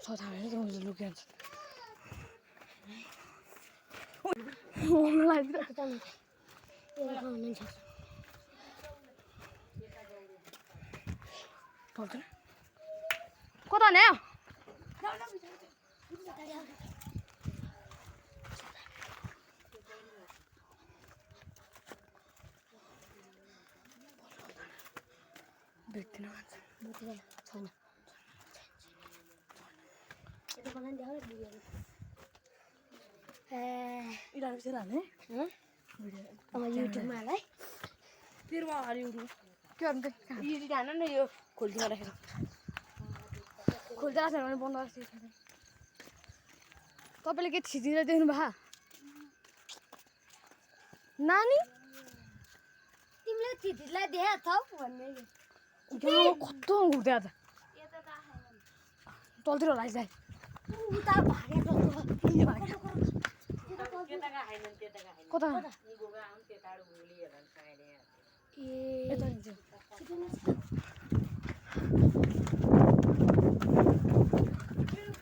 저 잘해서 오늘 루기한 오늘 라이브 됐다는데 얘가 오는 척 더들 걷어내요 몇 ದಿ나 간다 몇 ದಿ나 전혀 itu kan dia harus dia ilah bisa lah nih sama YouTube malah firma hari itu kau nanti ini di mana nih yo khul di mana sih khul dah sih mana bondar sih kau beli ke chidi lah deh bah nani timle chidi lah deh tau warna itu kotong udah ada tol terus lagi deh उता भागे तो ये भागे केटा का हैन केटा का हैन कोता नि गोगा आउन तेताडो भुली हेरन खाइले ए एता नि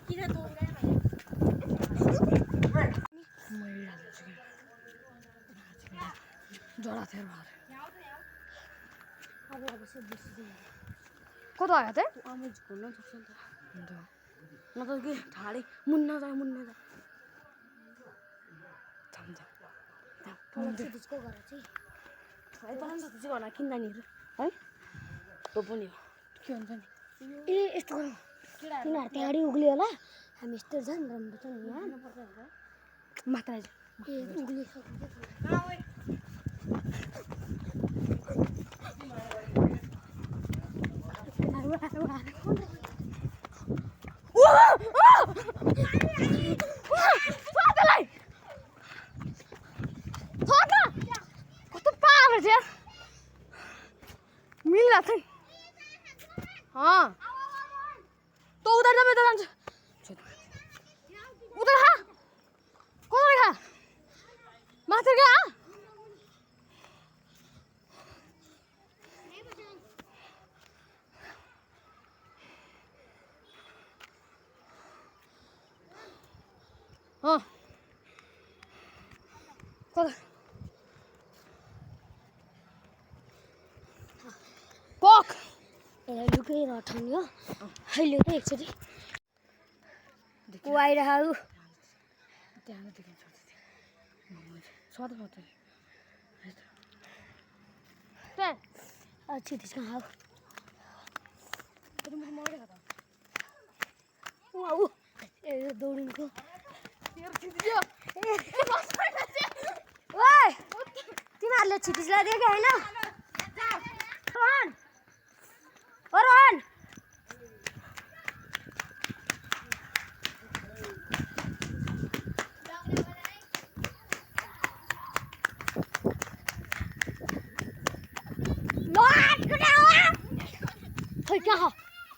किन दोगा मैला जरा थियो भार अब सब बेसी कोता आयो त आमे घुम्न सक्छ नि त न त के ठाडे मुन्ना जा थाम्दा पलक त्यसको घर चाहिँ है पलक त्यसको घर किन जानेहरु है त्यो पनि हो के हुन्छ नि ए यस्तो गरौँ तिनीहरु त्यहाँडी उग्लियो होला हामी यस्तो जान राम्रो छ नि यहाँ मात्र ए उग्लिसक्यो मिल रहा था हाँ तो उधर जा उधर उधर हाँ कौन बैठा मास्टर क्या हाँ कौन Pok. Look at that on you. I look at it. Why the hell? What about it? Then, I'll see this now. Wow. Don't go. Why? तिमीहरुले छिटिस लादियो के हैन रोहन ओ रोहन रोहन कुदा हो खै क्या हो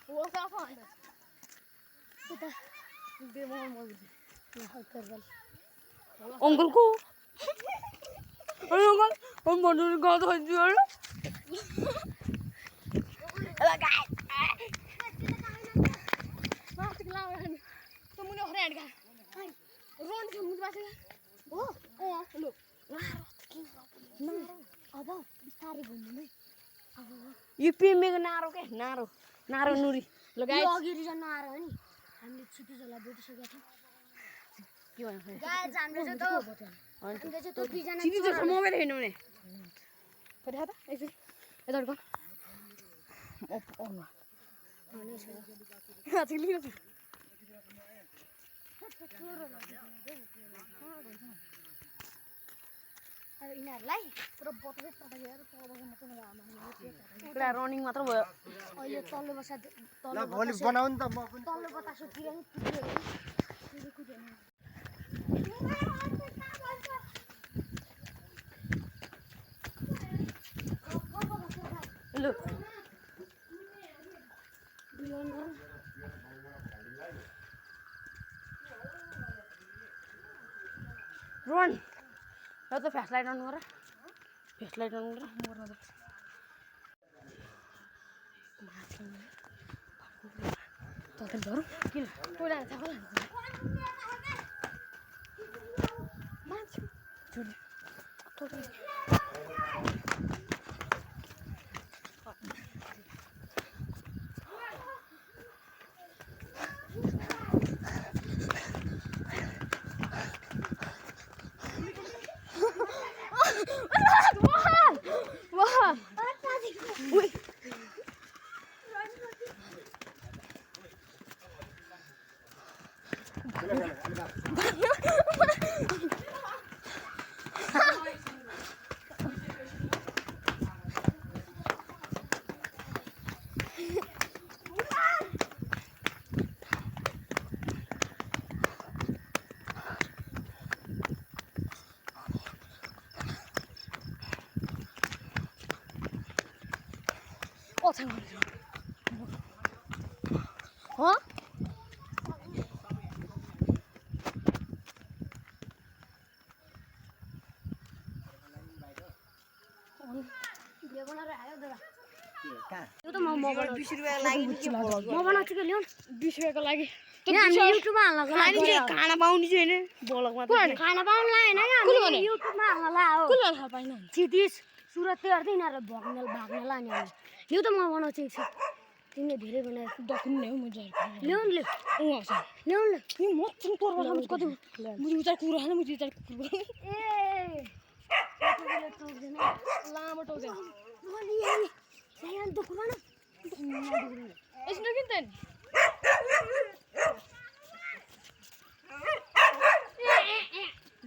वो क्या हो कुदा दे म ल कर बल अंकल को अरे अंकल हम मनुष्य का तो हंसी Hello guys. Masuk lawan. Temunya orang kan. Hai. Ron kamu masuk. Oh, lu. Naro. Apa? Bicara gini. UP में नारो के नारो नूरी लो गाइस यो अघि रिजन नआरो नि हामीले छिटो जला बोटि सकेका छौं के भन्नु गाइस हामीले चाहिँ त दुईजना छिटो जला मोबाइल हेर्नु भने पढ्या त यसरी यता गर्नु Oh no. Ja, die liefde. यिनीहरूलाई पुरा बटले पटाएर पुरा रनिङ मात्र भयो अहिले तल्लो बसा तल्लो भोलि बनाउ नि त म पनि तल्लो बतासतिर नि कुदेन लु रोन ल त फ्ल्यास लाइट अन गर फ्ल्यास लाइट अन गर मर्न त तल धरु किन टोला छ होला मान्छे छोड्नु टोला Huh? खाना पाउने छैन ब्लगमा खाना पाउनु लाएन युट्युबमा हाल्न क्षितिज सुरत यिनीहरू भाग्न लाने यो त म बनाउँछु तिमीले धेरै बनाएर डकुमेन्ट ल्याऊ म ल्याउनु ल्याउनु कति उचार कुरा खानु उचार लामो टाउँछ यसमा किन त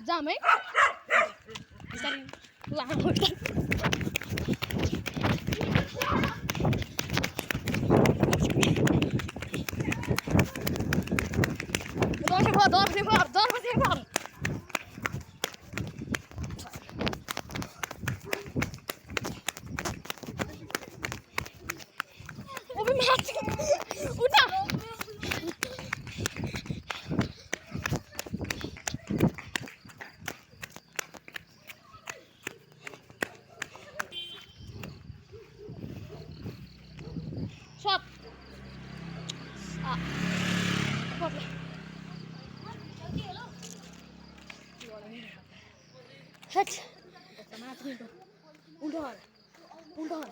जाम है लामो Hit. Undar. Undar.